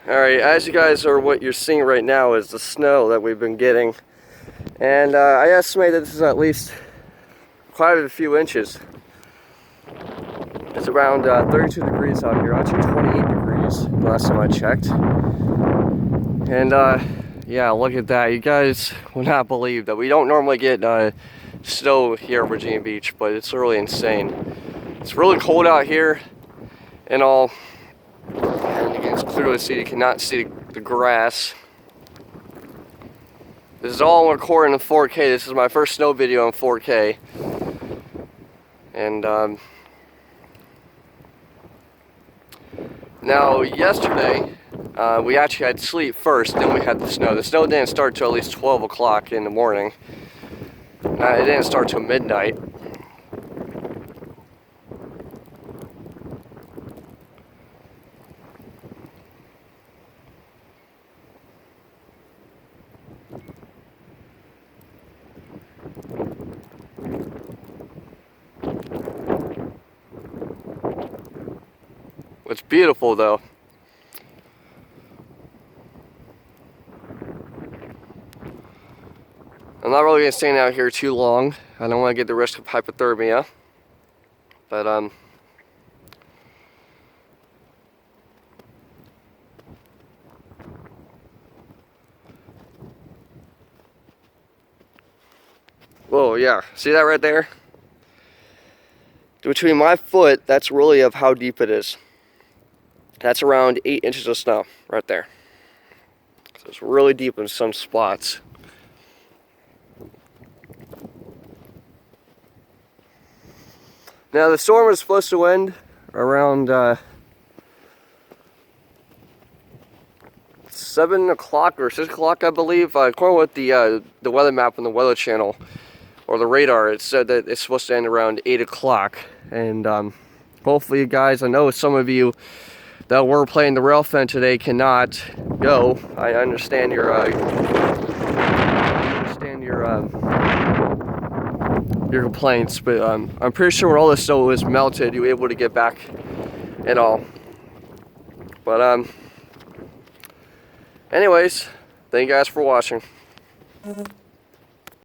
Alright, as you guys are, what you're seeing right now is the snow that we've been getting. And I estimate that this is at least quite a few inches. It's around 32 degrees out here, actually 28 degrees last time I checked. And yeah, look at that. You guys will not believe that we don't normally get snow here at Virginia Beach, but it's really insane. It's really cold out here and all. And you can clearly see, you cannot see the grass. This is all recorded in 4K. This is my first snow video in 4K. And now yesterday, we actually had sleet first, then we had the snow. The snow didn't start till at least 12 o'clock in the morning. It didn't start till midnight. It's beautiful though. I'm not really going to stand out here too long. I don't want to get the risk of hypothermia. But whoa, yeah. See that right there? Between my foot, that's really of how deep it is. That's around 8 inches of snow right there. So it's really deep in some spots. Now the storm is supposed to end around 7 o'clock or 6 o'clock, I believe. According with the weather map on the Weather Channel or the radar, it said that it's supposed to end around 8 o'clock. And hopefully, you guys, I know some of you that were playing the rail fan today cannot go. I understand your complaints, but I'm pretty sure when all the snow was melted, you were able to get back and all. But anyways, thank you guys for watching.